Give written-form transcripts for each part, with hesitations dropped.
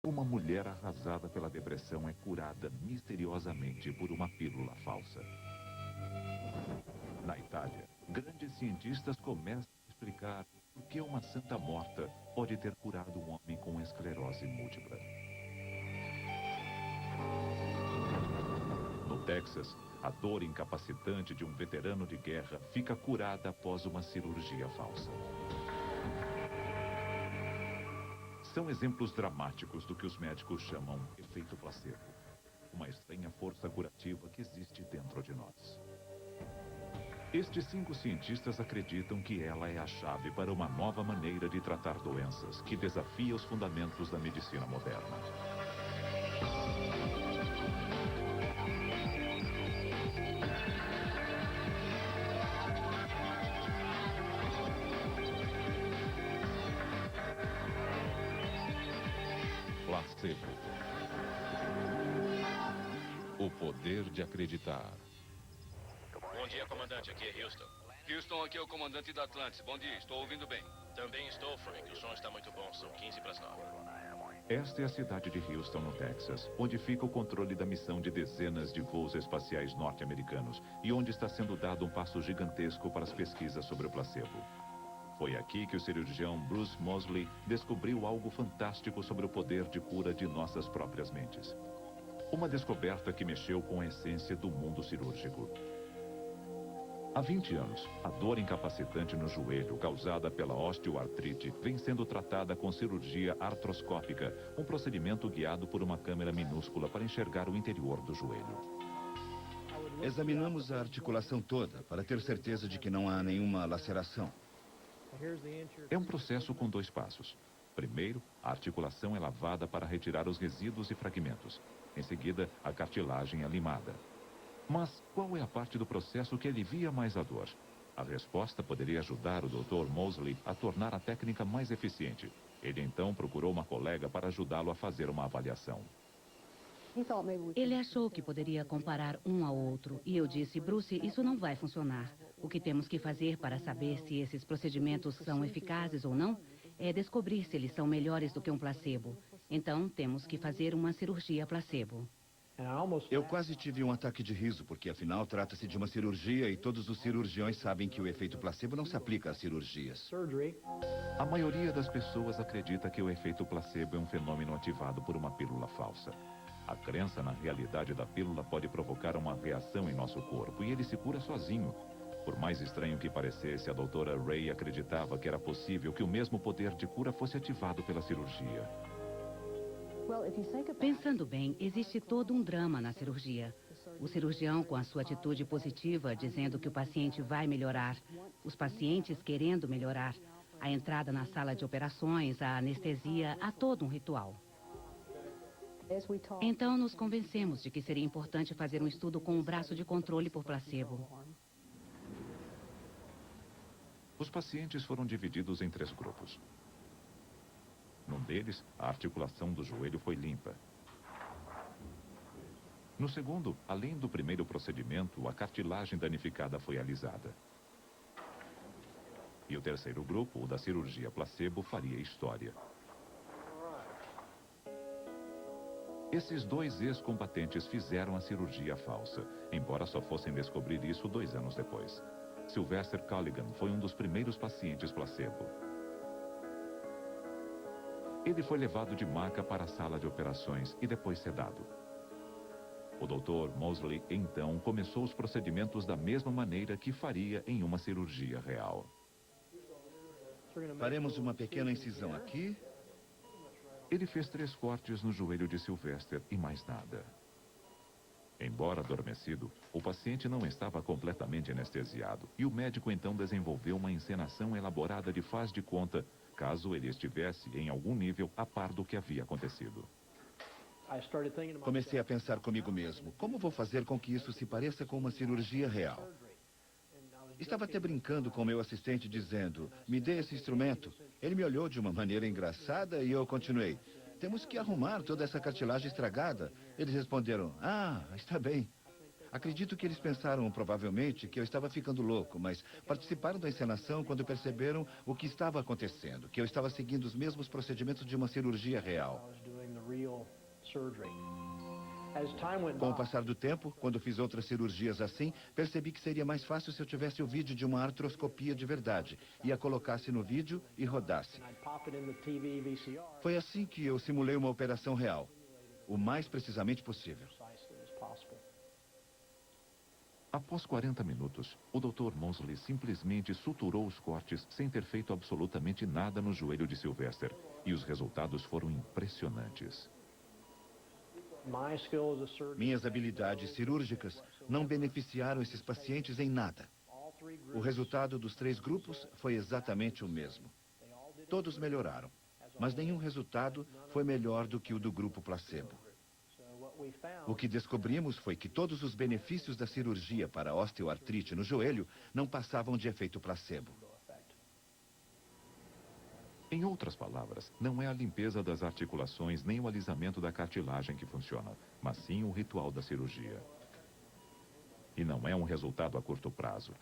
Uma mulher arrasada pela depressão é curada misteriosamente por uma pílula falsa. Na Itália, grandes cientistas começam a explicar por que uma santa morta pode ter curado um homem com esclerose múltipla. No Texas, a dor incapacitante de um veterano de guerra fica curada após uma cirurgia falsa. São exemplos dramáticos do que os médicos chamam efeito placebo, uma estranha força curativa que existe dentro de nós. Estes 5 cientistas acreditam que ela é a chave para uma nova maneira de tratar doenças que desafia os fundamentos da medicina moderna. Placebo. O poder de acreditar. Bom dia, comandante. Aqui é Houston. Houston, aqui é o comandante da Atlantis. Bom dia, estou ouvindo bem. Também estou, Frank. O som está muito bom. São 15 para as 9. Esta é a cidade de Houston, no Texas, onde fica o controle da missão de dezenas de voos espaciais norte-americanos e onde está sendo dado um passo gigantesco para as pesquisas sobre o placebo. Foi aqui que o cirurgião Bruce Moseley descobriu algo fantástico sobre o poder de cura de nossas próprias mentes. Uma descoberta que mexeu com a essência do mundo cirúrgico. Há 20 anos, a dor incapacitante no joelho causada pela osteoartrite vem sendo tratada com cirurgia artroscópica, um procedimento guiado por uma câmera minúscula para enxergar o interior do joelho. Examinamos a articulação toda para ter certeza de que não há nenhuma laceração. É um processo com 2 passos. Primeiro, a articulação é lavada para retirar os resíduos e fragmentos. Em seguida, a cartilagem é limada. Mas qual é a parte do processo que alivia mais a dor? A resposta poderia ajudar o Dr. Moseley a tornar a técnica mais eficiente. Ele então procurou uma colega para ajudá-lo a fazer uma avaliação. Ele achou que poderia comparar um ao outro e eu disse, Bruce, isso não vai funcionar. O que temos que fazer para saber se esses procedimentos são eficazes ou não é descobrir se eles são melhores do que um placebo. Então, temos que fazer uma cirurgia placebo. Eu quase tive um ataque de riso, porque afinal trata-se de uma cirurgia e todos os cirurgiões sabem que o efeito placebo não se aplica às cirurgias. A maioria das pessoas acredita que o efeito placebo é um fenômeno ativado por uma pílula falsa. A crença na realidade da pílula pode provocar uma reação em nosso corpo e ele se cura sozinho. Por mais estranho que parecesse, a doutora Ray acreditava que era possível que o mesmo poder de cura fosse ativado pela cirurgia. Pensando bem, existe todo um drama na cirurgia. O cirurgião com a sua atitude positiva, dizendo que o paciente vai melhorar. Os pacientes querendo melhorar. A entrada na sala de operações, a anestesia, há todo um ritual. Então, nos convencemos de que seria importante fazer um estudo com um braço de controle por placebo. Os pacientes foram divididos em 3 grupos. Num deles, a articulação do joelho foi limpa. No segundo, além do primeiro procedimento, a cartilagem danificada foi alisada. E o terceiro grupo, o da cirurgia placebo, faria história. Esses 2 ex-combatentes fizeram a cirurgia falsa, embora só fossem descobrir isso 2 anos depois. Sylvester Colligan foi um dos primeiros pacientes placebo. Ele foi levado de maca para a sala de operações e depois sedado. O Dr. Moseley, então, começou os procedimentos da mesma maneira que faria em uma cirurgia real. Faremos uma pequena incisão aqui. Ele fez 3 cortes no joelho de Sylvester e mais nada. Embora adormecido, o paciente não estava completamente anestesiado e o médico então desenvolveu uma encenação elaborada de faz de conta, caso ele estivesse em algum nível a par do que havia acontecido. Comecei a pensar comigo mesmo, como vou fazer com que isso se pareça com uma cirurgia real? Estava até brincando com meu assistente dizendo, me dê esse instrumento. Ele me olhou de uma maneira engraçada e eu continuei. Temos que arrumar toda essa cartilagem estragada. Eles responderam, está bem. Acredito que eles pensaram, provavelmente, que eu estava ficando louco, mas participaram da encenação quando perceberam o que estava acontecendo, que eu estava seguindo os mesmos procedimentos de uma cirurgia real. Com o passar do tempo, quando fiz outras cirurgias assim, percebi que seria mais fácil se eu tivesse o vídeo de uma artroscopia de verdade e a colocasse no vídeo e rodasse. Foi assim que eu simulei uma operação real, o mais precisamente possível. Após 40 minutos, o Dr. Mosley simplesmente suturou os cortes sem ter feito absolutamente nada no joelho de Sylvester. E os resultados foram impressionantes. Minhas habilidades cirúrgicas não beneficiaram esses pacientes em nada. O resultado dos 3 grupos foi exatamente o mesmo. Todos melhoraram, mas nenhum resultado foi melhor do que o do grupo placebo. O que descobrimos foi que todos os benefícios da cirurgia para a osteoartrite no joelho não passavam de efeito placebo. Em outras palavras, não é a limpeza das articulações nem o alisamento da cartilagem que funciona, mas sim o ritual da cirurgia. E não é um resultado a curto prazo.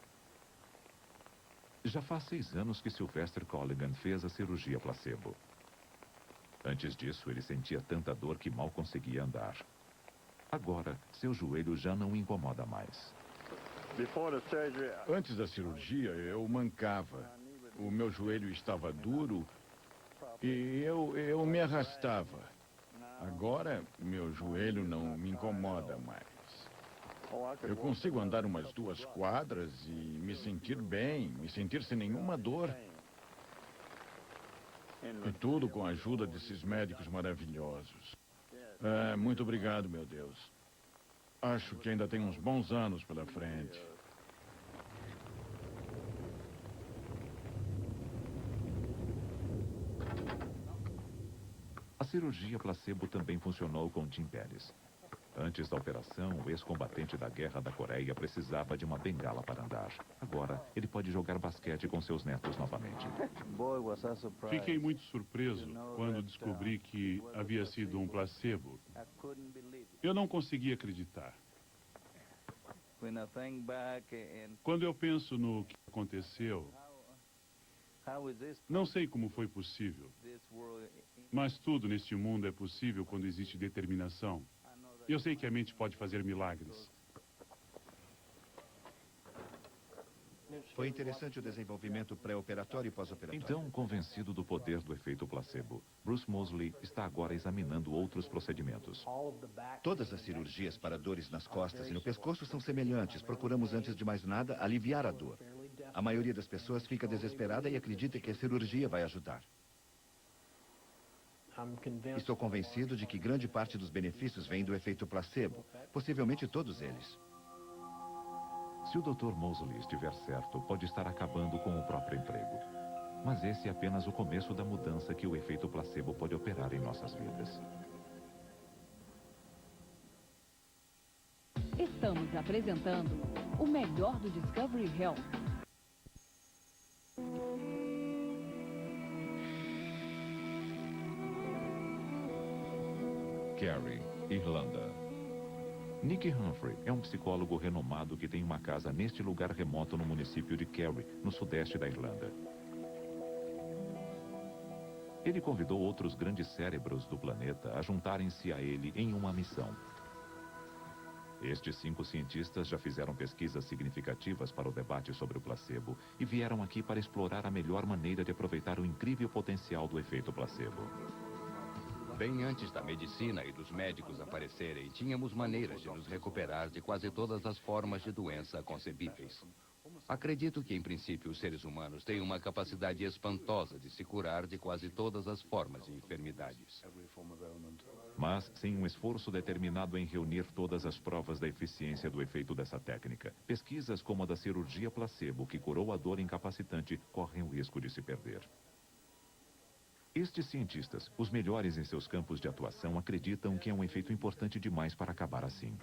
Já faz 6 anos que Sylvester Colligan fez a cirurgia placebo. Antes disso, ele sentia tanta dor que mal conseguia andar. Agora, seu joelho já não o incomoda mais. Antes da cirurgia, eu mancava. O meu joelho estava duro e eu me arrastava. Agora, meu joelho não me incomoda mais. Eu consigo andar umas 2 quadras e me sentir bem, me sentir sem nenhuma dor. E tudo com a ajuda desses médicos maravilhosos. Muito obrigado, meu Deus. Acho que ainda tem uns bons anos pela frente. A cirurgia placebo também funcionou com Tim Pérez. Antes da operação, o ex-combatente da Guerra da Coreia precisava de uma bengala para andar. Agora, ele pode jogar basquete com seus netos novamente. Fiquei muito surpreso quando descobri que havia sido um placebo. Eu não conseguia acreditar. Quando eu penso no que aconteceu, não sei como foi possível, mas tudo neste mundo é possível quando existe determinação. Eu sei que a mente pode fazer milagres. Foi interessante o desenvolvimento pré-operatório e pós-operatório. Então, convencido do poder do efeito placebo, Bruce Mosley está agora examinando outros procedimentos. Todas as cirurgias para dores nas costas e no pescoço são semelhantes. Procuramos, antes de mais nada, aliviar a dor. A maioria das pessoas fica desesperada e acredita que a cirurgia vai ajudar. Estou convencido de que grande parte dos benefícios vem do efeito placebo, possivelmente todos eles. Se o Dr. Mosley estiver certo, pode estar acabando com o próprio emprego. Mas esse é apenas o começo da mudança que o efeito placebo pode operar em nossas vidas. Estamos apresentando o melhor do Discovery Health. Kerry, Irlanda. Nick Humphrey é um psicólogo renomado que tem uma casa neste lugar remoto no município de Kerry, no sudeste da Irlanda. Ele convidou outros grandes cérebros do planeta a juntarem-se a ele em uma missão. Estes 5 cientistas já fizeram pesquisas significativas para o debate sobre o placebo e vieram aqui para explorar a melhor maneira de aproveitar o incrível potencial do efeito placebo. Bem antes da medicina e dos médicos aparecerem, tínhamos maneiras de nos recuperar de quase todas as formas de doença concebíveis. Acredito que, em princípio, os seres humanos têm uma capacidade espantosa de se curar de quase todas as formas de enfermidades. Mas, sem um esforço determinado em reunir todas as provas da eficiência do efeito dessa técnica, pesquisas como a da cirurgia placebo, que curou a dor incapacitante, correm o risco de se perder. Estes cientistas, os melhores em seus campos de atuação, acreditam que é um efeito importante demais para acabar assim.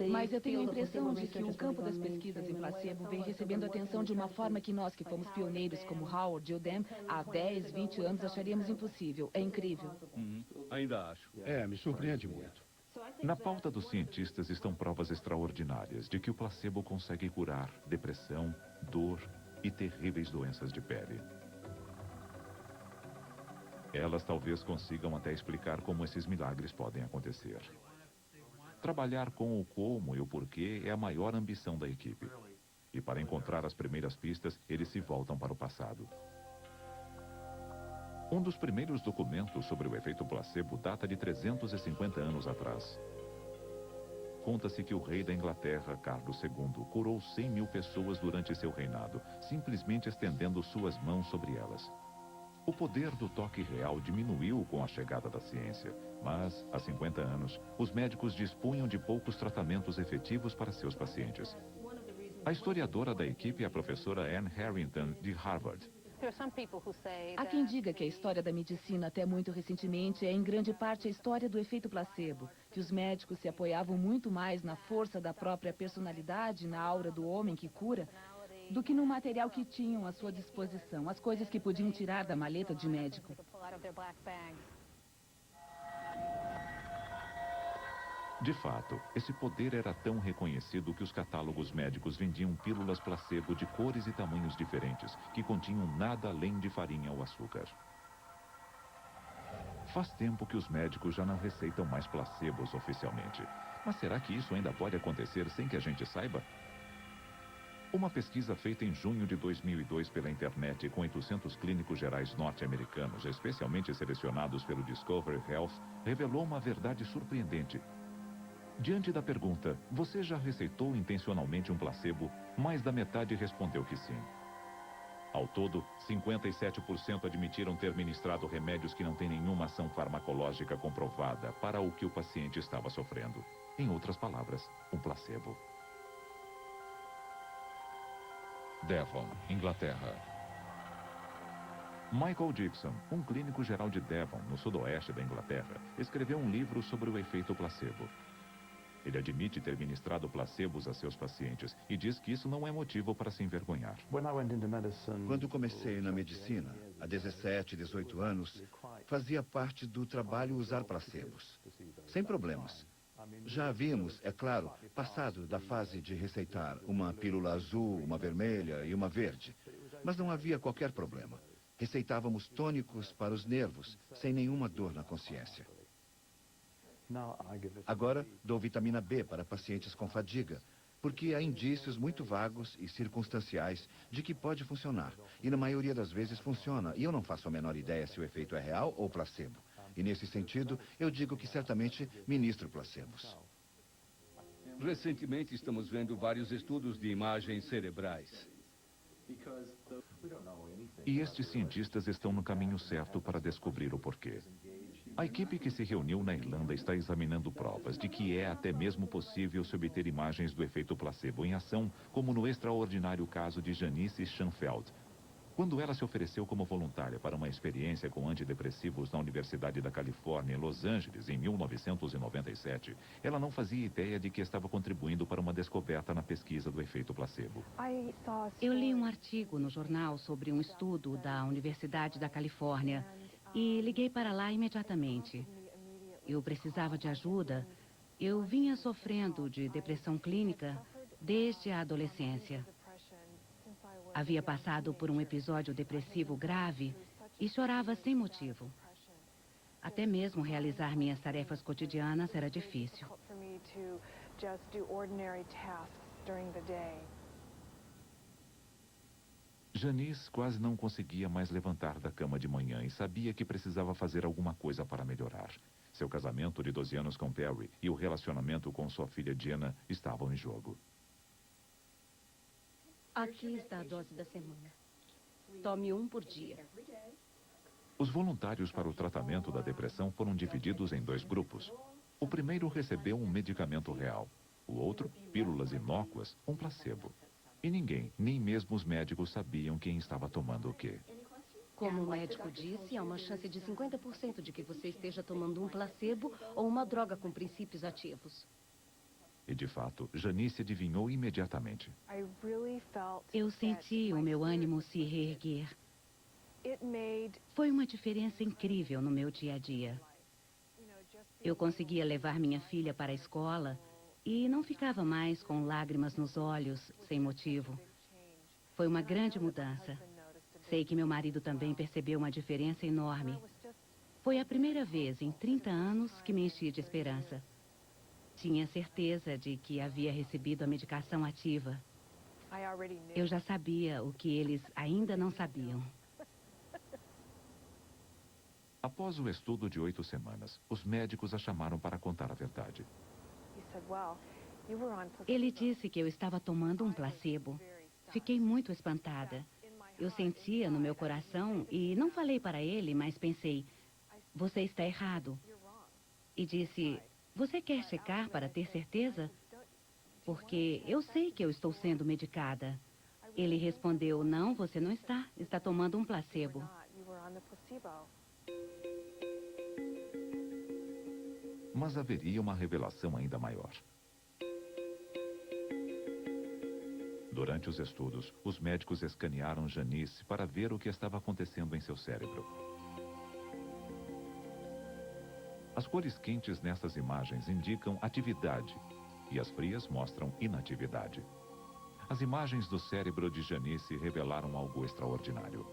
Mas eu tenho a impressão de que o campo das pesquisas em placebo vem recebendo atenção de uma forma que nós, que fomos pioneiros como Howard e Odem, há 10, 20 anos acharíamos impossível. É incrível. Ainda acho. Me surpreende muito. Na pauta dos cientistas estão provas extraordinárias de que o placebo consegue curar depressão, dor e terríveis doenças de pele. Elas talvez consigam até explicar como esses milagres podem acontecer. Trabalhar com o como e o porquê é a maior ambição da equipe. E para encontrar as primeiras pistas, eles se voltam para o passado. Um dos primeiros documentos sobre o efeito placebo data de 350 anos atrás. Conta-se que o rei da Inglaterra, Carlos II, curou 100 mil pessoas durante seu reinado, simplesmente estendendo suas mãos sobre elas. O poder do toque real diminuiu com a chegada da ciência, mas, há 50 anos, os médicos dispunham de poucos tratamentos efetivos para seus pacientes. A historiadora da equipe é a professora Anne Harrington, de Harvard. Há quem diga que a história da medicina até muito recentemente é em grande parte a história do efeito placebo, que os médicos se apoiavam muito mais na força da própria personalidade, na aura do homem que cura, do que no material que tinham à sua disposição, as coisas que podiam tirar da maleta de médico. De fato, esse poder era tão reconhecido que os catálogos médicos vendiam pílulas placebo de cores e tamanhos diferentes, que continham nada além de farinha ou açúcar. Faz tempo que os médicos já não receitam mais placebos oficialmente. Mas será que isso ainda pode acontecer sem que a gente saiba? Uma pesquisa feita em junho de 2002 pela internet com 800 clínicos gerais norte-americanos, especialmente selecionados pelo Discovery Health, revelou uma verdade surpreendente. Diante da pergunta, você já receitou intencionalmente um placebo? Mais da metade respondeu que sim. Ao todo, 57% admitiram ter ministrado remédios que não têm nenhuma ação farmacológica comprovada para o que o paciente estava sofrendo. Em outras palavras, um placebo. Devon, Inglaterra. Michael Dixon, um clínico geral de Devon, no sudoeste da Inglaterra, escreveu um livro sobre o efeito placebo. Ele admite ter ministrado placebos a seus pacientes e diz que isso não é motivo para se envergonhar. Quando comecei na medicina, há 17, 18 anos, fazia parte do trabalho usar placebos. Sem problemas. Já havíamos, é claro, passado da fase de receitar uma pílula azul, uma vermelha e uma verde. Mas não havia qualquer problema. Receitávamos tônicos para os nervos, sem nenhuma dor na consciência. Agora, dou vitamina B para pacientes com fadiga, porque há indícios muito vagos e circunstanciais de que pode funcionar. E na maioria das vezes funciona, e eu não faço a menor ideia se o efeito é real ou placebo. E nesse sentido, eu digo que certamente ministro placebos. Recentemente estamos vendo vários estudos de imagens cerebrais. E estes cientistas estão no caminho certo para descobrir o porquê. A equipe que se reuniu na Irlanda está examinando provas de que é até mesmo possível se obter imagens do efeito placebo em ação, como no extraordinário caso de Janice Schanfeld. Quando ela se ofereceu como voluntária para uma experiência com antidepressivos na Universidade da Califórnia, em Los Angeles, em 1997, ela não fazia ideia de que estava contribuindo para uma descoberta na pesquisa do efeito placebo. Eu li um artigo no jornal sobre um estudo da Universidade da Califórnia e liguei para lá imediatamente. Eu precisava de ajuda. Eu vinha sofrendo de depressão clínica desde a adolescência. Havia passado por um episódio depressivo grave e chorava sem motivo. Até mesmo realizar minhas tarefas cotidianas era difícil. Janice quase não conseguia mais levantar da cama de manhã e sabia que precisava fazer alguma coisa para melhorar. Seu casamento de 12 anos com Perry e o relacionamento com sua filha Jenna estavam em jogo. Aqui está a dose da semana. Tome um por dia. Os voluntários para o tratamento da depressão foram divididos em dois grupos. O primeiro recebeu um medicamento real. O outro, pílulas inócuas, um placebo. E ninguém, nem mesmo os médicos, sabiam quem estava tomando o quê. Como o médico disse, há uma chance de 50% de que você esteja tomando um placebo ou uma droga com princípios ativos. E, de fato, Janice adivinhou imediatamente. Eu senti o meu ânimo se reerguer. Foi uma diferença incrível no meu dia a dia. Eu conseguia levar minha filha para a escola e não ficava mais com lágrimas nos olhos, sem motivo. Foi uma grande mudança. Sei que meu marido também percebeu uma diferença enorme. Foi a primeira vez em 30 anos que me enchi de esperança. Tinha certeza de que havia recebido a medicação ativa. Eu já sabia o que eles ainda não sabiam. Após o estudo de 8 semanas, os médicos a chamaram para contar a verdade. Ele disse que eu estava tomando um placebo. Fiquei muito espantada. Eu sentia no meu coração e não falei para ele, mas pensei, você está errado. E disse, você quer checar para ter certeza? Porque eu sei que eu estou sendo medicada. Ele respondeu, não, você não está. Está tomando um placebo. Mas haveria uma revelação ainda maior. Durante os estudos, os médicos escanearam Janice para ver o que estava acontecendo em seu cérebro. As cores quentes nessas imagens indicam atividade e as frias mostram inatividade. As imagens do cérebro de Janice revelaram algo extraordinário.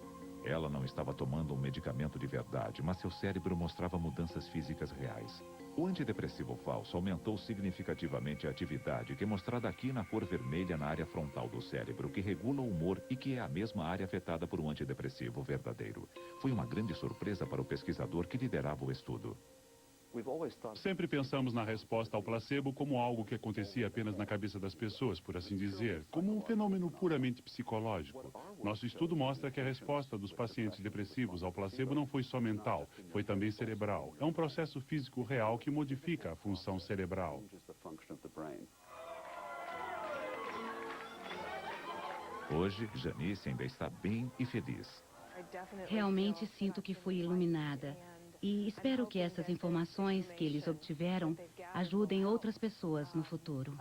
Ela não estava tomando um medicamento de verdade, mas seu cérebro mostrava mudanças físicas reais. O antidepressivo falso aumentou significativamente a atividade, que é mostrada aqui na cor vermelha na área frontal do cérebro, que regula o humor e que é a mesma área afetada por um antidepressivo verdadeiro. Foi uma grande surpresa para o pesquisador que liderava o estudo. Sempre pensamos na resposta ao placebo como algo que acontecia apenas na cabeça das pessoas, por assim dizer, como um fenômeno puramente psicológico. Nosso estudo mostra que a resposta dos pacientes depressivos ao placebo não foi só mental, foi também cerebral. É um processo físico real que modifica a função cerebral. Hoje, Janice ainda está bem e feliz. Realmente sinto que fui iluminada. E espero que essas informações que eles obtiveram ajudem outras pessoas no futuro.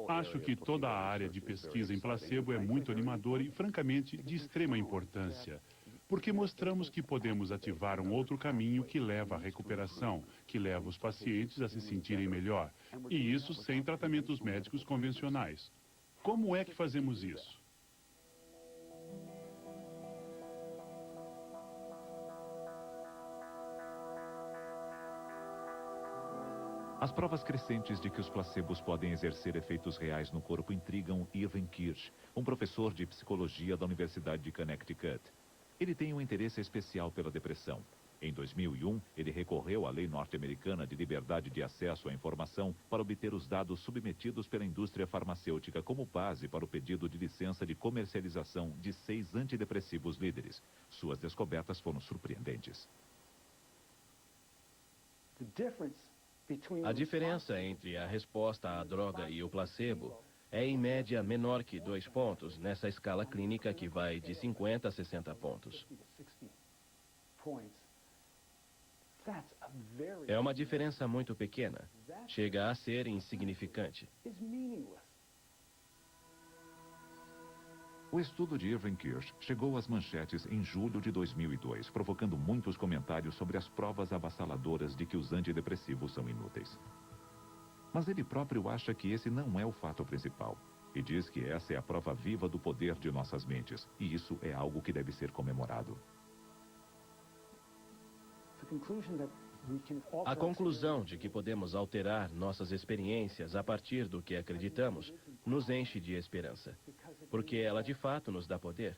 Acho que toda a área de pesquisa em placebo é muito animadora e, francamente, de extrema importância. Porque mostramos que podemos ativar um outro caminho que leva à recuperação, que leva os pacientes a se sentirem melhor. E isso sem tratamentos médicos convencionais. Como é que fazemos isso? As provas crescentes de que os placebos podem exercer efeitos reais no corpo intrigam Irving Kirsch, um professor de psicologia da Universidade de Connecticut. Ele tem um interesse especial pela depressão. Em 2001, ele recorreu à lei norte-americana de liberdade de acesso à informação para obter os dados submetidos pela indústria farmacêutica como base para o pedido de licença de comercialização de 6 antidepressivos líderes. Suas descobertas foram surpreendentes. A diferença entre a resposta à droga e o placebo é em média menor que 2 pontos nessa escala clínica que vai de 50 a 60 pontos. É uma diferença muito pequena. Chega a ser insignificante. O estudo de Irving Kirsch chegou às manchetes em julho de 2002, provocando muitos comentários sobre as provas avassaladoras de que os antidepressivos são inúteis. Mas ele próprio acha que esse não é o fato principal, e diz que essa é a prova viva do poder de nossas mentes, e isso é algo que deve ser comemorado. A conclusão de que podemos alterar nossas experiências a partir do que acreditamos nos enche de esperança, porque ela de fato nos dá poder.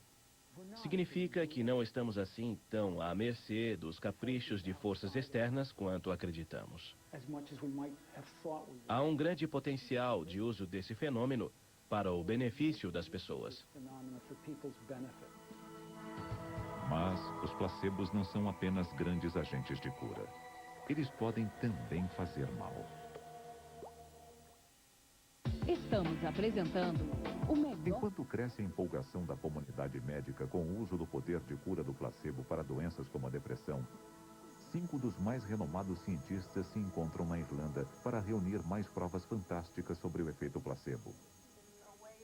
Significa que não estamos assim tão à mercê dos caprichos de forças externas quanto acreditamos. Há um grande potencial de uso desse fenômeno para o benefício das pessoas. Mas os placebos não são apenas grandes agentes de cura. Eles podem também fazer mal. Estamos apresentando o melhor... Enquanto cresce a empolgação da comunidade médica com o uso do poder de cura do placebo para doenças como a depressão, 5 dos mais renomados cientistas se encontram na Irlanda para reunir mais provas fantásticas sobre o efeito placebo.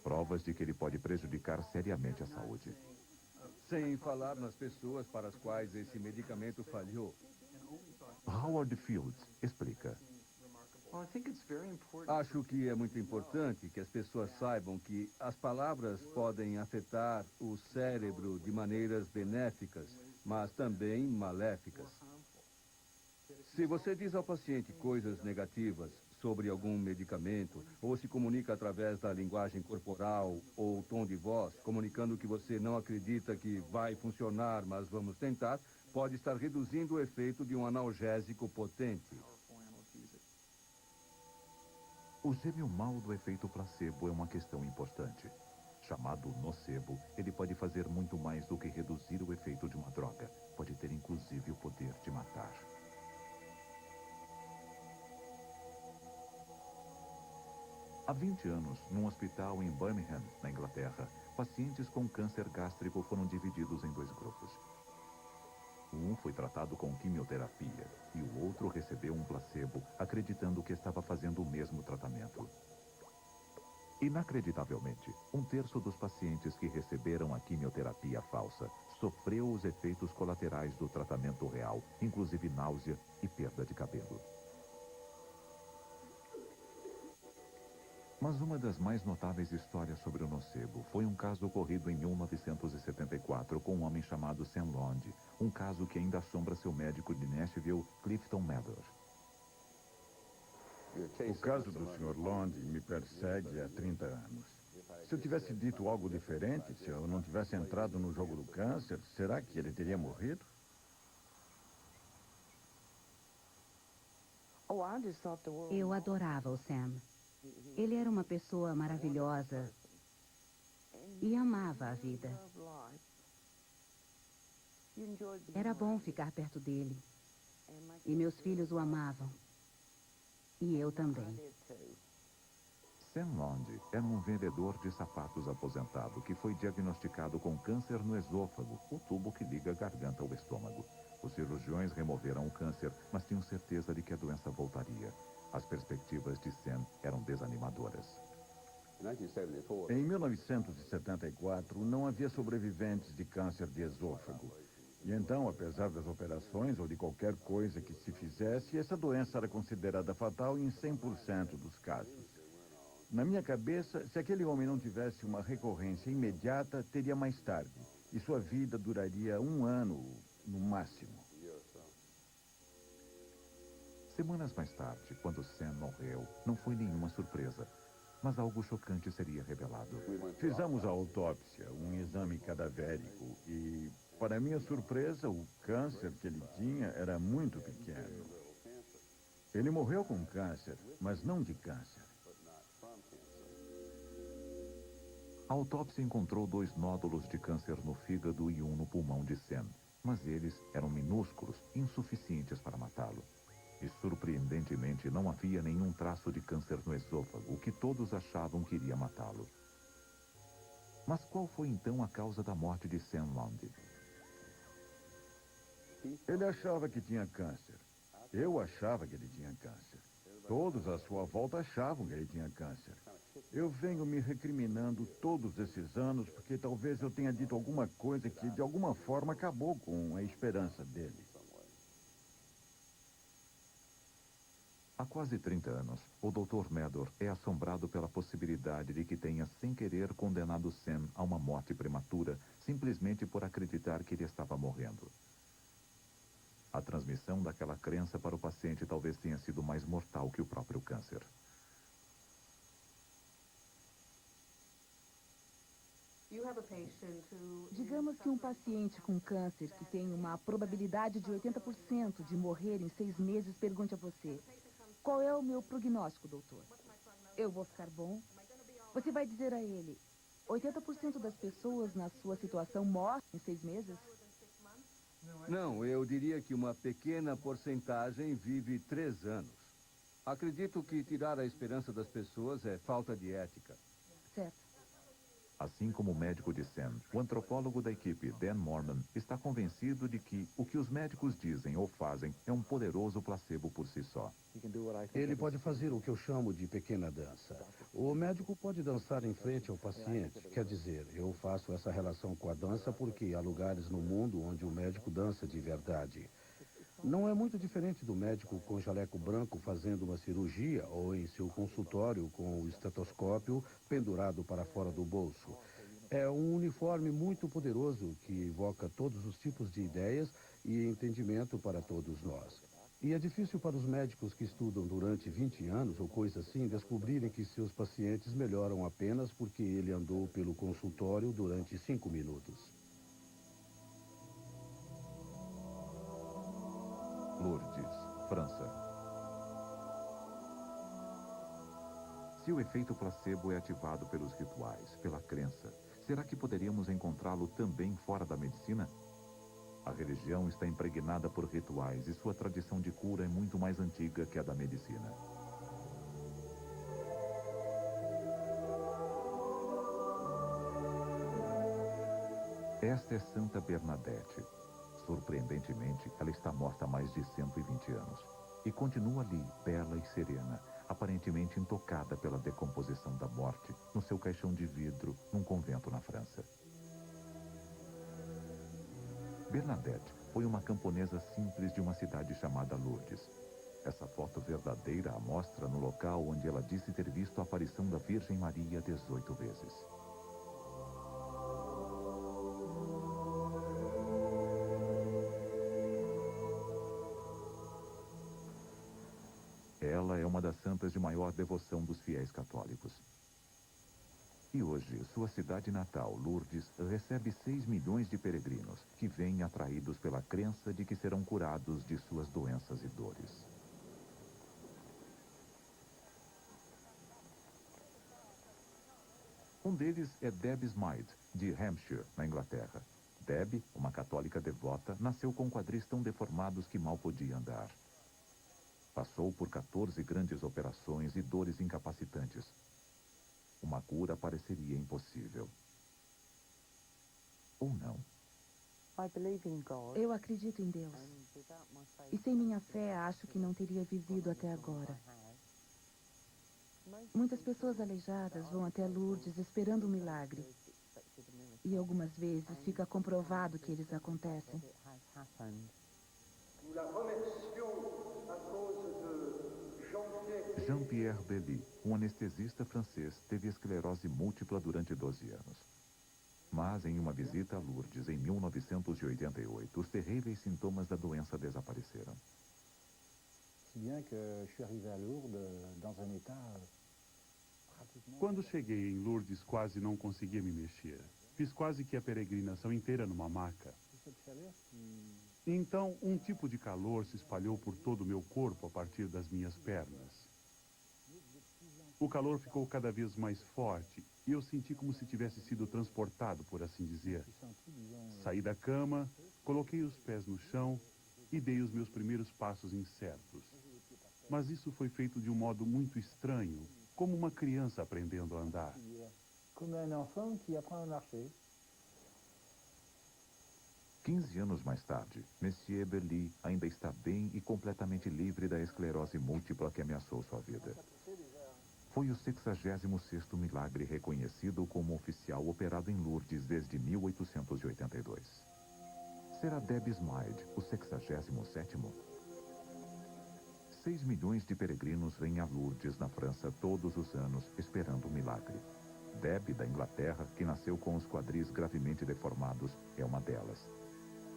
Provas de que ele pode prejudicar seriamente a saúde. Sem falar nas pessoas para as quais esse medicamento falhou. Howard Fields explica. Acho que é muito importante que as pessoas saibam que as palavras podem afetar o cérebro de maneiras benéficas mas também maléficas. Se você diz ao paciente coisas negativas sobre algum medicamento, ou se comunica através da linguagem corporal ou tom de voz, comunicando que você não acredita que vai funcionar, mas vamos tentar, pode estar reduzindo o efeito de um analgésico potente. O gêmeo mau do efeito placebo é uma questão importante. Chamado nocebo, ele pode fazer muito mais do que reduzir o efeito de uma droga. Pode ter inclusive o poder de matar. Há 20 anos, num hospital em Birmingham, na Inglaterra, pacientes com câncer gástrico foram divididos em 2 grupos. Um foi tratado com quimioterapia e o outro recebeu um placebo, acreditando que estava fazendo o mesmo tratamento. Inacreditavelmente, 1/3 dos pacientes que receberam a quimioterapia falsa sofreu os efeitos colaterais do tratamento real, inclusive náusea e perda de cabelo. Mas uma das mais notáveis histórias sobre o nocebo foi um caso ocorrido em 1974 com um homem chamado Sam Lond, um caso que ainda assombra seu médico de Nashville, Clifton Mather. O caso do Sr. Lond me persegue há 30 anos. Se eu tivesse dito algo diferente, se eu não tivesse entrado no jogo do câncer, será que ele teria morrido? Eu adorava o Sam. Ele era uma pessoa maravilhosa e amava a vida. Era bom ficar perto dele. E meus filhos o amavam. E eu também. Sam Lond era um vendedor de sapatos aposentado que foi diagnosticado com câncer no esôfago, o tubo que liga a garganta ao estômago. Os cirurgiões removeram o câncer, mas tinham certeza de que a doença voltaria. As perspectivas de Sam eram desanimadoras. Em 1974, não havia sobreviventes de câncer de esôfago. E então, apesar das operações ou de qualquer coisa que se fizesse, essa doença era considerada fatal em 100% dos casos. Na minha cabeça, se aquele homem não tivesse uma recorrência imediata, teria mais tarde. E sua vida duraria 1 ano, no máximo. Semanas mais tarde, quando Sam morreu, não foi nenhuma surpresa. Mas algo chocante seria revelado. Fizemos a autópsia, um exame cadavérico, e, para minha surpresa, o câncer que ele tinha era muito pequeno. Ele morreu com câncer, mas não de câncer. A autópsia encontrou 2 nódulos de câncer no fígado e 1 no pulmão de Sam, mas eles eram minúsculos, insuficientes para matá-lo. E, surpreendentemente, não havia nenhum traço de câncer no esôfago, o que todos achavam que iria matá-lo. Mas qual foi então a causa da morte de Sam Lond? Ele achava que tinha câncer. Eu achava que ele tinha câncer. Todos à sua volta achavam que ele tinha câncer. Eu venho me recriminando todos esses anos porque talvez eu tenha dito alguma coisa que, de alguma forma, acabou com a esperança dele. Há quase 30 anos, o Dr. Mather é assombrado pela possibilidade de que tenha, sem querer, condenado Sam a uma morte prematura, simplesmente por acreditar que ele estava morrendo. A transmissão daquela crença para o paciente talvez tenha sido mais mortal que o próprio câncer. Digamos que um paciente com câncer que tem uma probabilidade de 80% de morrer em 6 meses pergunte a você: qual é o meu prognóstico, doutor? Eu vou ficar bom? Você vai dizer a ele: 80% das pessoas na sua situação morrem em 6 meses? Não, eu diria que uma pequena porcentagem vive 3 anos. Acredito que tirar a esperança das pessoas é falta de ética. Certo. Assim como o médico de Sam, o antropólogo da equipe, Dan Morman, está convencido de que o que os médicos dizem ou fazem é um poderoso placebo por si só. Ele pode fazer o que eu chamo de pequena dança. O médico pode dançar em frente ao paciente. Quer dizer, eu faço essa relação com a dança porque há lugares no mundo onde o médico dança de verdade. Não é muito diferente do médico com jaleco branco fazendo uma cirurgia ou em seu consultório com o estetoscópio pendurado para fora do bolso. É um uniforme muito poderoso que evoca todos os tipos de ideias e entendimento para todos nós. E é difícil para os médicos que estudam durante 20 anos ou coisa assim descobrirem que seus pacientes melhoram apenas porque ele andou pelo consultório durante 5 minutos. Lourdes, França. Se o efeito placebo é ativado pelos rituais, pela crença, será que poderíamos encontrá-lo também fora da medicina? A religião está impregnada por rituais e sua tradição de cura é muito mais antiga que a da medicina. Esta é Santa Bernadette. Surpreendentemente, ela está morta há mais de 120 anos. E continua ali, bela e serena, aparentemente intocada pela decomposição da morte, no seu caixão de vidro, num convento na França. Bernadette foi uma camponesa simples de uma cidade chamada Lourdes. Essa foto verdadeira a mostra no local onde ela disse ter visto a aparição da Virgem Maria 18 vezes. Ela é uma das santas de maior devoção dos fiéis católicos. E hoje, sua cidade natal, Lourdes, recebe 6 milhões de peregrinos, que vêm atraídos pela crença de que serão curados de suas doenças e dores. Um deles é Deb Smythe, de Hampshire, na Inglaterra. Deb, uma católica devota, nasceu com quadris tão deformados que mal podia andar. Passou por 14 grandes operações e dores incapacitantes. Uma cura pareceria impossível. Ou não? Eu acredito em Deus. E sem minha fé, acho que não teria vivido até agora. Muitas pessoas aleijadas vão até Lourdes esperando um milagre. E algumas vezes fica comprovado que eles acontecem. Jean-Pierre Belly, um anestesista francês, teve esclerose múltipla durante 12 anos. Mas, em uma visita a Lourdes em 1988, os terríveis sintomas da doença desapareceram. Quando cheguei em Lourdes, quase não conseguia me mexer. Fiz quase que a peregrinação inteira numa maca. Então, um tipo de calor se espalhou por todo o meu corpo a partir das minhas pernas. O calor ficou cada vez mais forte e eu senti como se tivesse sido transportado, por assim dizer. Saí da cama, coloquei os pés no chão e dei os meus primeiros passos incertos. Mas isso foi feito de um modo muito estranho, como uma criança aprendendo a andar. Como um enfant que aprende a marcher. 15 anos mais tarde, Monsieur Belly ainda está bem e completamente livre da esclerose múltipla que ameaçou sua vida. Foi o 66º milagre reconhecido como oficial operado em Lourdes desde 1882. Será Deb Smythe o 67º? 6 milhões de peregrinos vêm a Lourdes, na França, todos os anos, esperando um milagre. Deb, da Inglaterra, que nasceu com os quadris gravemente deformados, é uma delas.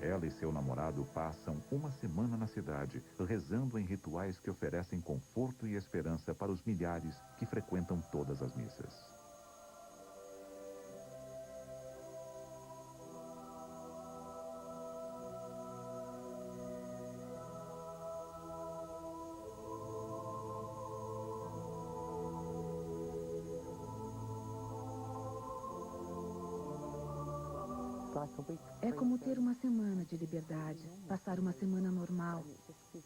Ela e seu namorado passam uma semana na cidade, rezando em rituais que oferecem conforto e esperança para os milhares que frequentam todas as missas. É como ter uma semana de liberdade, passar uma semana normal,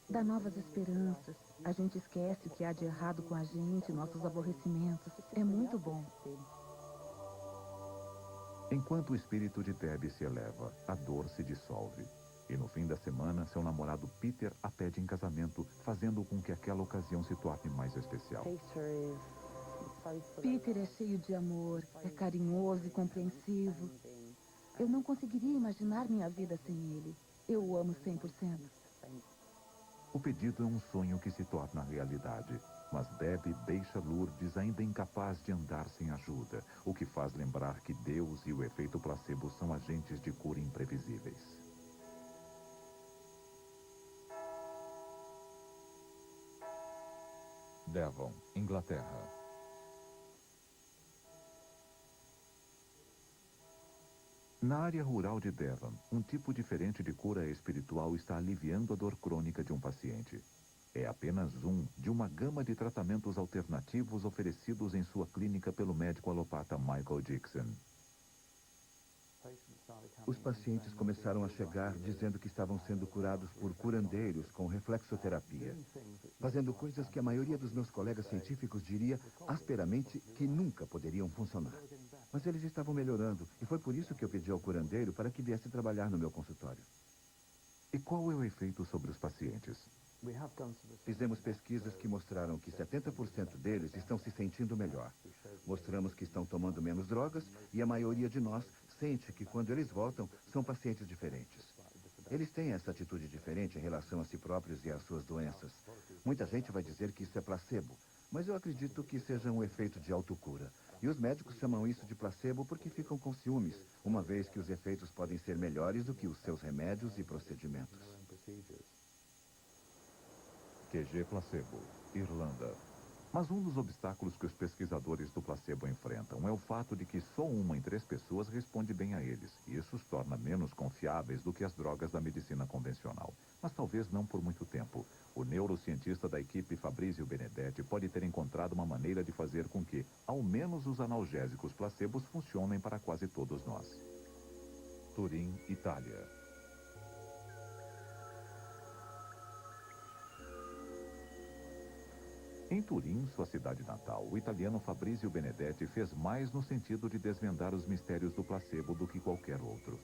dá novas esperanças. A gente esquece o que há de errado com a gente, nossos aborrecimentos. É muito bom. Enquanto o espírito de Deb se eleva, a dor se dissolve. E no fim da semana, seu namorado Peter a pede em casamento, fazendo com que aquela ocasião se torne mais especial. Peter é cheio de amor, é carinhoso e compreensivo. Eu não conseguiria imaginar minha vida sem ele. Eu o amo 100%. O pedido é um sonho que se torna realidade. Mas Debbie deixa Lourdes ainda incapaz de andar sem ajuda, o que faz lembrar que Deus e o efeito placebo são agentes de cura imprevisíveis. Devon, Inglaterra. Na área rural de Devon, um tipo diferente de cura espiritual está aliviando a dor crônica de um paciente. É apenas um de uma gama de tratamentos alternativos oferecidos em sua clínica pelo médico alopata Michael Dixon. Os pacientes começaram a chegar dizendo que estavam sendo curados por curandeiros com reflexoterapia, fazendo coisas que a maioria dos meus colegas científicos diria asperamente que nunca poderiam funcionar. Mas eles estavam melhorando e foi por isso que eu pedi ao curandeiro para que viesse trabalhar no meu consultório. E qual é o efeito sobre os pacientes? Fizemos pesquisas que mostraram que 70% deles estão se sentindo melhor. Mostramos que estão tomando menos drogas e a maioria de nós sente que quando eles voltam, são pacientes diferentes. Eles têm essa atitude diferente em relação a si próprios e às suas doenças. Muita gente vai dizer que isso é placebo, mas eu acredito que seja um efeito de autocura. E os médicos chamam isso de placebo porque ficam com ciúmes, uma vez que os efeitos podem ser melhores do que os seus remédios e procedimentos. QG Placebo, Irlanda. Mas um dos obstáculos que os pesquisadores do placebo enfrentam é o fato de que só 1 em 3 pessoas responde bem a eles. E isso os torna menos confiáveis do que as drogas da medicina convencional. Mas talvez não por muito tempo. O neurocientista da equipe Fabrizio Benedetti pode ter encontrado uma maneira de fazer com que, ao menos os analgésicos placebos funcionem para quase todos nós. Turim, Itália. Em Turim, sua cidade natal, o italiano Fabrizio Benedetti fez mais no sentido de desvendar os mistérios do placebo do que qualquer outro.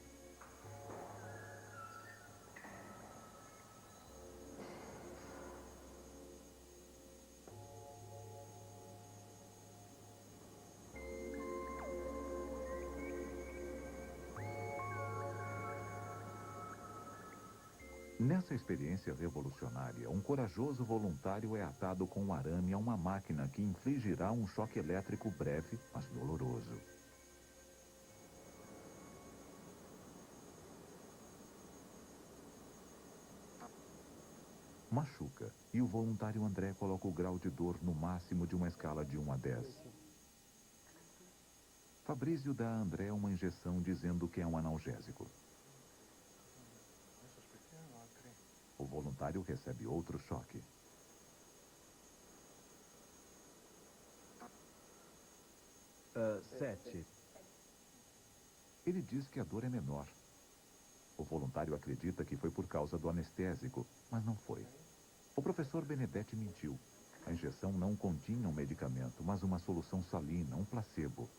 Nessa experiência revolucionária, um corajoso voluntário é atado com um arame a uma máquina que infligirá um choque elétrico breve, mas doloroso. Machuca, e o voluntário André coloca o grau de dor no máximo de uma escala de 1 a 10. Fabrício dá a André uma injeção dizendo que é um analgésico. O voluntário recebe outro choque. Sete. Ele diz que a dor é menor. O voluntário acredita que foi por causa do anestésico, mas não foi. O professor Benedetti mentiu. A injeção não continha um medicamento, mas uma solução salina, um placebo.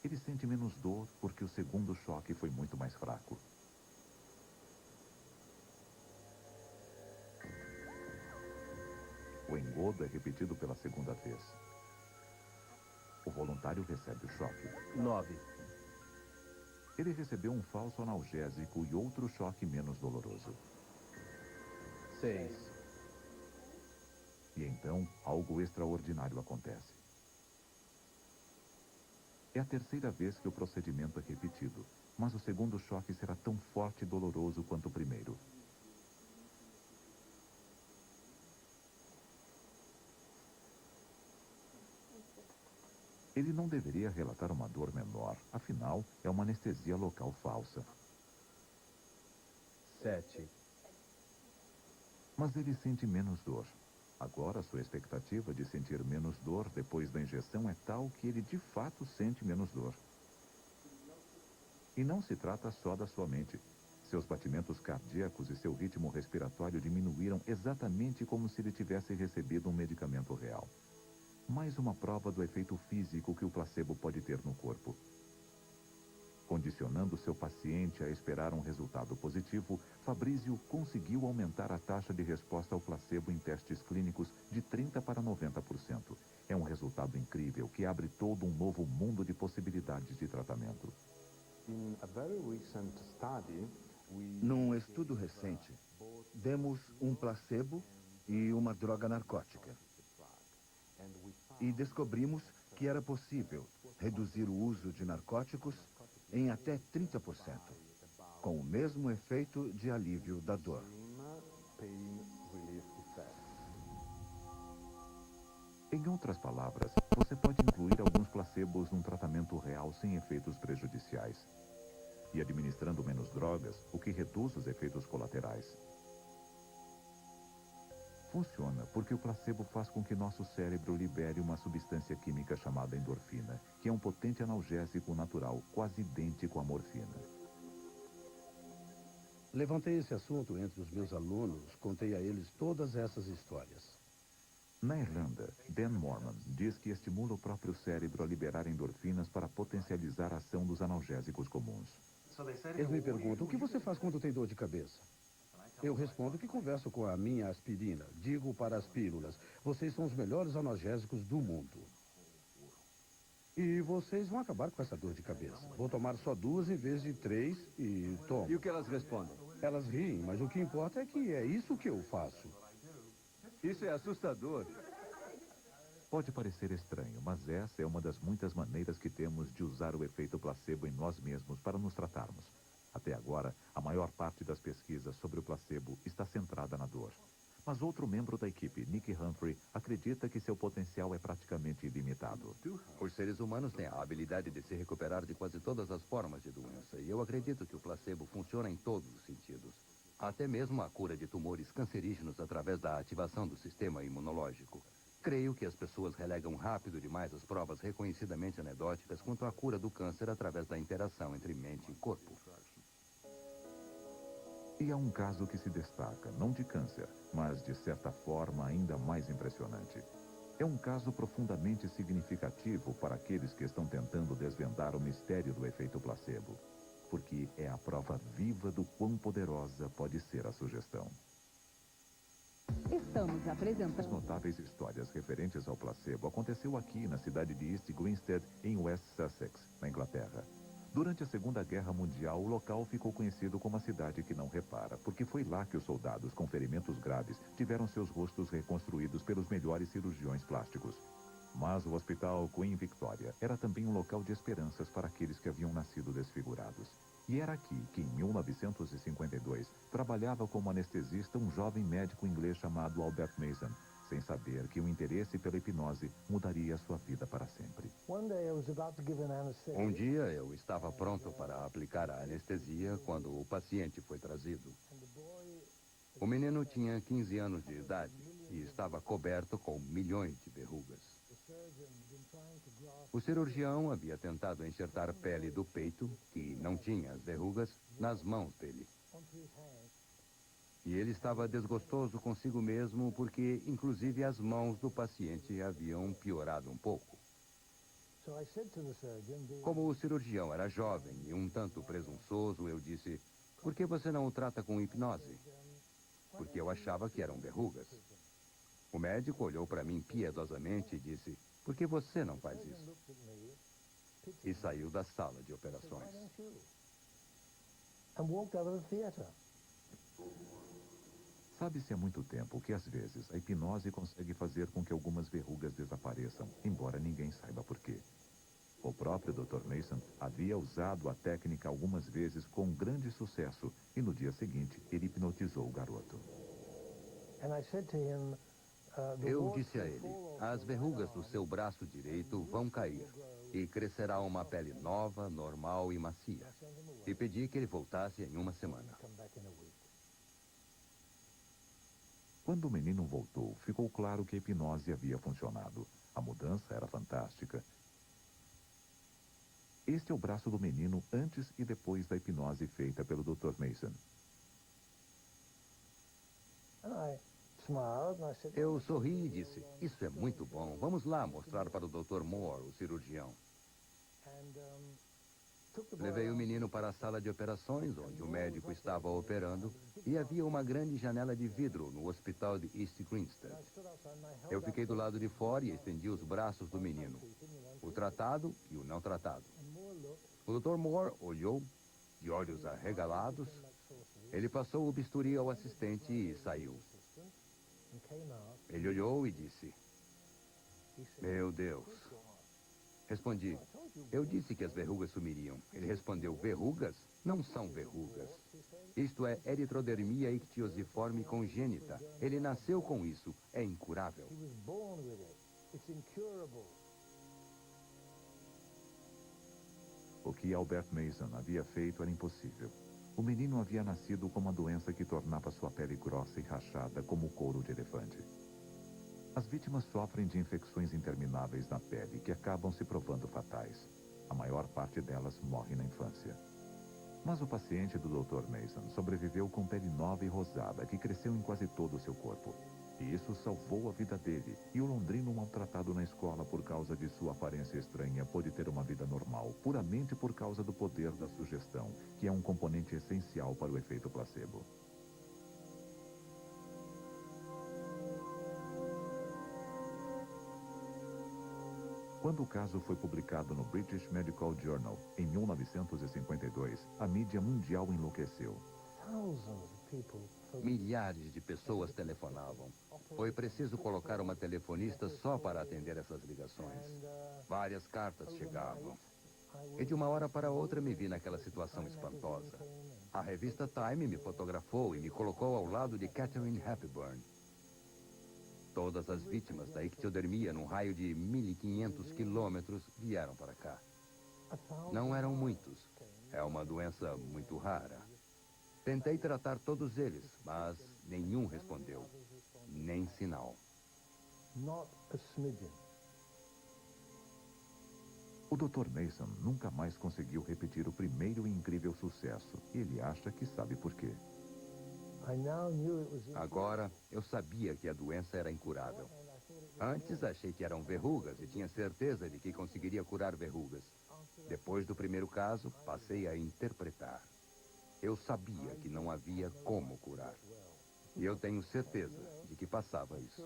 Ele sente menos dor porque o segundo choque foi muito mais fraco. O engodo é repetido pela segunda vez. O voluntário recebe o choque. 9. Ele recebeu um falso analgésico e outro choque menos doloroso. 6. E então, algo extraordinário acontece. É a terceira vez que o procedimento é repetido, mas o segundo choque será tão forte e doloroso quanto o primeiro. Ele não deveria relatar uma dor menor, afinal, é uma anestesia local falsa. 7. Mas ele sente menos dor. Agora, sua expectativa de sentir menos dor depois da injeção é tal que ele de fato sente menos dor. E não se trata só da sua mente. Seus batimentos cardíacos e seu ritmo respiratório diminuíram exatamente como se ele tivesse recebido um medicamento real. Mais uma prova do efeito físico que o placebo pode ter no corpo. Condicionando seu paciente a esperar um resultado positivo, Fabrício conseguiu aumentar a taxa de resposta ao placebo em testes clínicos de 30% para 90%. É um resultado incrível que abre todo um novo mundo de possibilidades de tratamento. In a very recent study, Num estudo recente, demos um placebo e uma droga narcótica. E descobrimos que era possível reduzir o uso de narcóticos em até 30%, com o mesmo efeito de alívio da dor. Em outras palavras, você pode incluir alguns placebos num tratamento real sem efeitos prejudiciais. E administrando menos drogas, o que reduz os efeitos colaterais. Funciona porque o placebo faz com que nosso cérebro libere uma substância química chamada endorfina, que é um potente analgésico natural, quase idêntico à morfina. Levantei esse assunto entre os meus alunos, contei a eles todas essas histórias. Na Irlanda, Dan Morman diz que estimula o próprio cérebro a liberar endorfinas para potencializar a ação dos analgésicos comuns. Eles me perguntam, o que você faz quando tem dor de cabeça? Eu respondo que converso com a minha aspirina. Digo para as pílulas, vocês são os melhores analgésicos do mundo. E vocês vão acabar com essa dor de cabeça. Vou tomar só 2 em vez de 3 e tomo. E o que elas respondem? Elas riem, mas o que importa é que é isso que eu faço. Isso é assustador. Pode parecer estranho, mas essa é uma das muitas maneiras que temos de usar o efeito placebo em nós mesmos para nos tratarmos. Até agora, a maior parte das pesquisas sobre o placebo está centrada na dor. Mas outro membro da equipe, Nick Humphrey, acredita que seu potencial é praticamente ilimitado. Os seres humanos têm a habilidade de se recuperar de quase todas as formas de doença, e eu acredito que o placebo funciona em todos os sentidos. Até mesmo a cura de tumores cancerígenos através da ativação do sistema imunológico. Creio que as pessoas relegam rápido demais as provas reconhecidamente anedóticas quanto à cura do câncer através da interação entre mente e corpo. E há um caso que se destaca, não de câncer, mas de certa forma ainda mais impressionante. É um caso profundamente significativo para aqueles que estão tentando desvendar o mistério do efeito placebo, porque é a prova viva do quão poderosa pode ser a sugestão. Estamos apresentando... As notáveis histórias referentes ao placebo aconteceu aqui na cidade de East Grinstead, em West Sussex, na Inglaterra. Durante a Segunda Guerra Mundial, o local ficou conhecido como a cidade que não repara, porque foi lá que os soldados com ferimentos graves tiveram seus rostos reconstruídos pelos melhores cirurgiões plásticos. Mas o Hospital Queen Victoria era também um local de esperanças para aqueles que haviam nascido desfigurados. E era aqui que, em 1952, trabalhava como anestesista um jovem médico inglês chamado Albert Mason, sem saber que o interesse pela hipnose mudaria a sua vida para sempre. Um dia eu estava pronto para aplicar a anestesia quando o paciente foi trazido. O menino tinha 15 anos de idade e estava coberto com milhões de verrugas. O cirurgião havia tentado enxertar pele do peito, que não tinha as verrugas, nas mãos dele. E ele estava desgostoso consigo mesmo porque, inclusive, as mãos do paciente haviam piorado um pouco. Como o cirurgião era jovem e um tanto presunçoso, eu disse, por que você não o trata com hipnose? Porque eu achava que eram verrugas. O médico olhou para mim piedosamente e disse, por que você não faz isso? E saiu da sala de operações. Sabe-se há muito tempo que, às vezes, a hipnose consegue fazer com que algumas verrugas desapareçam, embora ninguém saiba por quê. O próprio Dr. Mason havia usado a técnica algumas vezes com grande sucesso, e no dia seguinte, ele hipnotizou o garoto. Eu disse a ele, as verrugas do seu braço direito vão cair, e crescerá uma pele nova, normal e macia. E pedi que ele voltasse em uma semana. Quando o menino voltou, ficou claro que a hipnose havia funcionado. A mudança era fantástica. Este é o braço do menino antes e depois da hipnose feita pelo Dr. Mason. Eu sorri e disse, isso é muito bom. Vamos lá mostrar para o Dr. Moore, o cirurgião. Levei o menino para a sala de operações, onde o médico estava operando, e havia uma grande janela de vidro no hospital de East Grinstead. Eu fiquei do lado de fora e estendi os braços do menino, o tratado e o não tratado. O Dr. Moore olhou, de olhos arregalados, Ele passou o bisturi ao assistente e saiu. Ele olhou e disse: meu Deus. Respondi: eu disse que as verrugas sumiriam. Ele respondeu: verrugas? Não são verrugas. Isto é eritrodermia ictiosiforme congênita. Ele nasceu com isso. É incurável. O que Albert Mason havia feito era impossível. O menino havia nascido com uma doença que tornava sua pele grossa e rachada como o couro de elefante. As vítimas sofrem de infecções intermináveis na pele que acabam se provando fatais. A maior parte delas morre na infância. Mas o paciente do Dr. Mason sobreviveu com pele nova e rosada que cresceu em quase todo o seu corpo. E isso salvou a vida dele. E o londrino maltratado na escola por causa de sua aparência estranha pôde ter uma vida normal, puramente por causa do poder da sugestão, que é um componente essencial para o efeito placebo. Quando o caso foi publicado no British Medical Journal, em 1952, a mídia mundial enlouqueceu. Milhares de pessoas telefonavam. Foi preciso colocar uma telefonista só para atender essas ligações. Várias cartas chegavam. E de uma hora para outra me vi naquela situação espantosa. A revista Time me fotografou e me colocou ao lado de Katharine Hepburn. Todas as vítimas da ictiodermia num raio de 1.500 quilômetros vieram para cá. Não eram muitos. É uma doença muito rara. Tentei tratar todos eles, mas nenhum respondeu. Nem sinal. O Dr. Mason nunca mais conseguiu repetir o primeiro e incrível sucesso. E ele acha que sabe por quê. Agora, eu sabia que a doença era incurável. Antes, achei que eram verrugas e tinha certeza de que conseguiria curar verrugas. Depois do primeiro caso, passei a interpretar. Eu sabia que não havia como curar. E eu tenho certeza de que passava isso.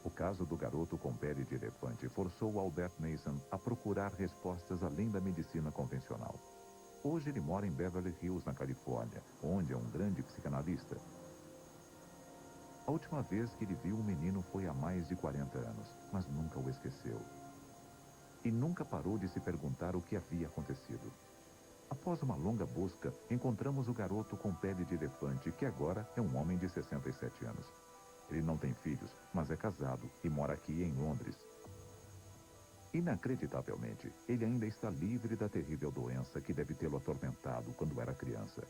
O caso do garoto com pele de elefante forçou Albert Mason a procurar respostas além da medicina convencional. Hoje ele mora em Beverly Hills, na Califórnia, onde é um grande psicanalista. A última vez que ele viu o menino foi há mais de 40 anos, mas nunca o esqueceu. E nunca parou de se perguntar o que havia acontecido. Após uma longa busca, encontramos o garoto com pele de elefante, que agora é um homem de 67 anos. Ele não tem filhos, mas é casado e mora aqui em Londres. Inacreditavelmente, ele ainda está livre da terrível doença que deve tê-lo atormentado quando era criança.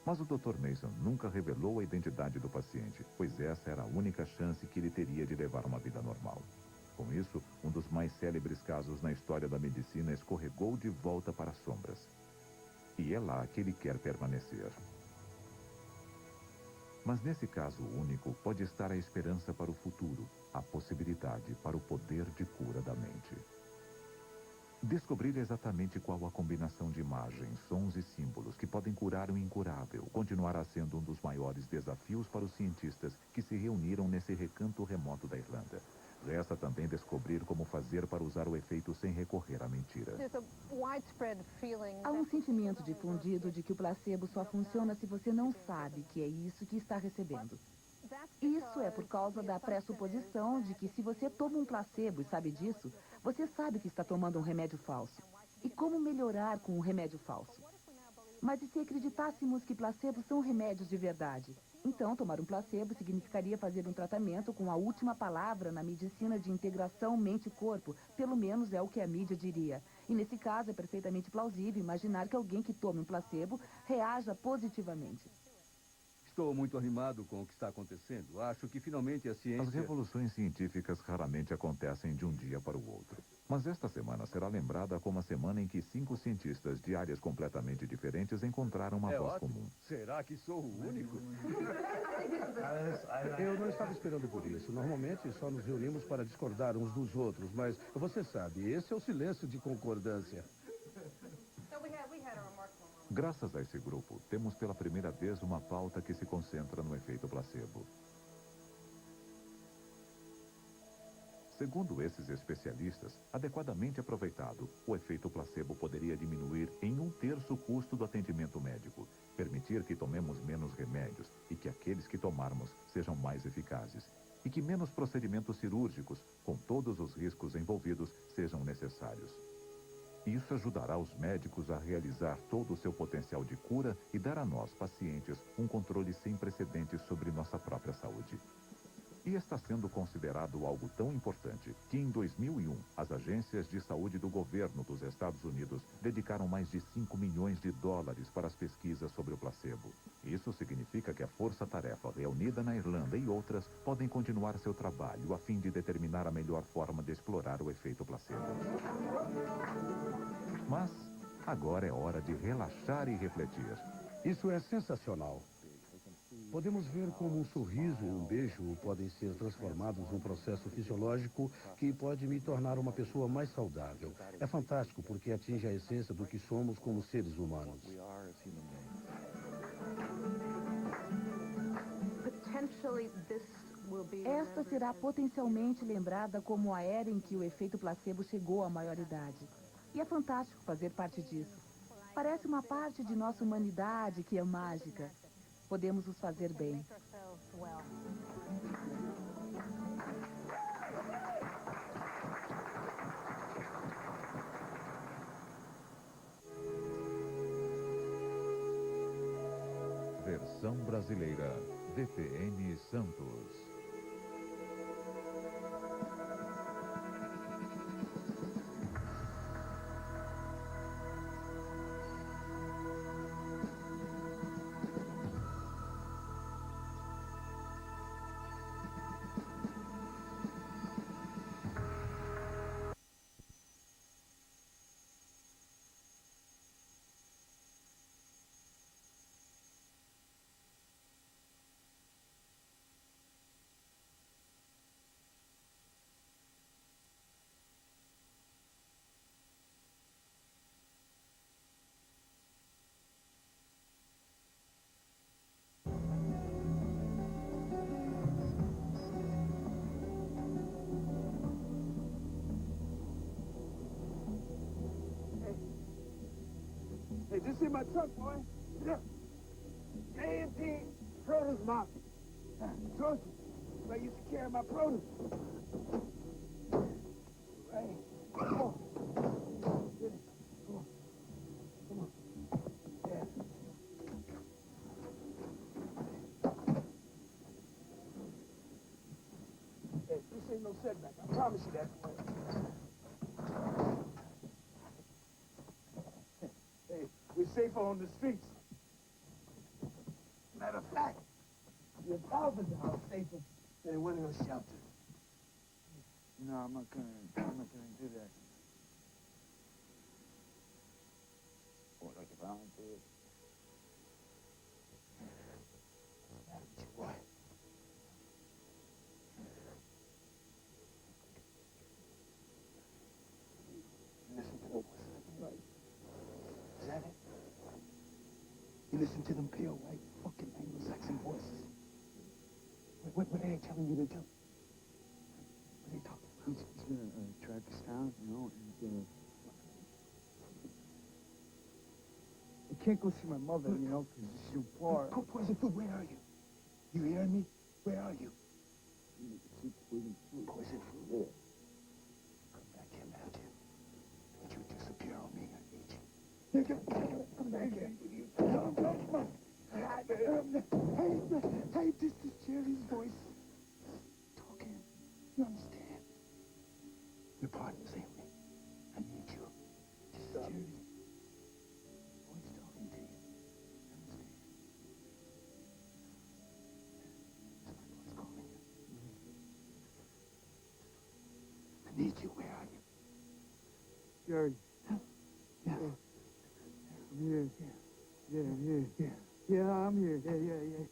Mas o Dr. Mason nunca revelou a identidade do paciente, pois essa era a única chance que ele teria de levar uma vida normal. Com isso, um dos mais célebres casos na história da medicina escorregou de volta para as sombras. E é lá que ele quer permanecer. Mas nesse caso único pode estar a esperança para o futuro, a possibilidade para o poder de cura da mente. Descobrir exatamente qual a combinação de imagens, sons e símbolos que podem curar o incurável continuará sendo um dos maiores desafios para os cientistas que se reuniram nesse recanto remoto da Irlanda. Resta também descobrir como fazer para usar o efeito sem recorrer à mentira. Há um sentimento difundido de que o placebo só funciona se você não sabe que é isso que está recebendo. Isso é por causa da pressuposição de que se você toma um placebo e sabe disso, você sabe que está tomando um remédio falso. E como melhorar com um remédio falso? Mas e se acreditássemos que placebos são remédios de verdade? Então, tomar um placebo significaria fazer um tratamento com a última palavra na medicina de integração mente-corpo. Pelo menos é o que a mídia diria. E nesse caso é perfeitamente plausível imaginar que alguém que tome um placebo reaja positivamente. Estou muito animado com o que está acontecendo. Acho que finalmente a ciência... As revoluções científicas raramente acontecem de um dia para o outro. Mas esta semana será lembrada como a semana em que 5 cientistas de áreas completamente diferentes encontraram uma voz comum. Será que sou o único? Eu não estava esperando por isso. Normalmente só nos reunimos para discordar uns dos outros, mas você sabe, esse é o silêncio de concordância. Graças a esse grupo, temos pela primeira vez uma pauta que se concentra no efeito placebo. Segundo esses especialistas, adequadamente aproveitado, o efeito placebo poderia diminuir em 1/3 o custo do atendimento médico, permitir que tomemos menos remédios e que aqueles que tomarmos sejam mais eficazes, e que menos procedimentos cirúrgicos, com todos os riscos envolvidos, sejam necessários. Isso ajudará os médicos a realizar todo o seu potencial de cura e dar a nós, pacientes, um controle sem precedentes sobre nossa própria saúde. E está sendo considerado algo tão importante que, em 2001, as agências de saúde do governo dos Estados Unidos dedicaram mais de $5 milhões para as pesquisas sobre o placebo. Isso significa que a força-tarefa reunida na Irlanda e outras podem continuar seu trabalho a fim de determinar a melhor forma de explorar o efeito placebo. Mas agora é hora de relaxar e refletir. Isso é sensacional. Podemos ver como um sorriso ou um beijo podem ser transformados num processo fisiológico que pode me tornar uma pessoa mais saudável. É fantástico porque atinge a essência do que somos como seres humanos. Esta será potencialmente lembrada como a era em que o efeito placebo chegou à maioridade. E é fantástico fazer parte disso. Parece uma parte de nossa humanidade que é mágica. Podemos nos fazer bem. Versão brasileira, DPN Santos. Hey, did you see my truck, boy? Look. A&P Produce Market. Georgia, where I used to carry my produce. Right. Come on. Get it. Come on. Come on. Yeah. Hey, this ain't no setback. I promise you that. We're safer on the streets. Matter of fact, you're $1,000 safer than one of those shelters. No, I'm not gonna do that. What, like if I don't do it? What? Listen to those right. Is that it? You listen to them pale white fucking Anglo-Saxon voices. What are they telling you to do? What are they talking about? He's gonna track us down, you know, and I can't go see my mother, you know, because she's too far. Poison food, where are you? You hearing me? Where are you? Poison food. Poison food? Yeah. Come back here, Matthew. Don't you disappear on me, I need you. Come back here. Come on. Hey, this is Jerry's voice. Talking. You understand? We're partners, ain't we? I need you. This is Jerry's voice talking to you. Understand? It's my voice calling you. I need you. Where are you? Jerry. Huh? Yeah. I'm here. Yeah. Yeah, I'm here. Yeah. Yeah, I'm here. Yeah.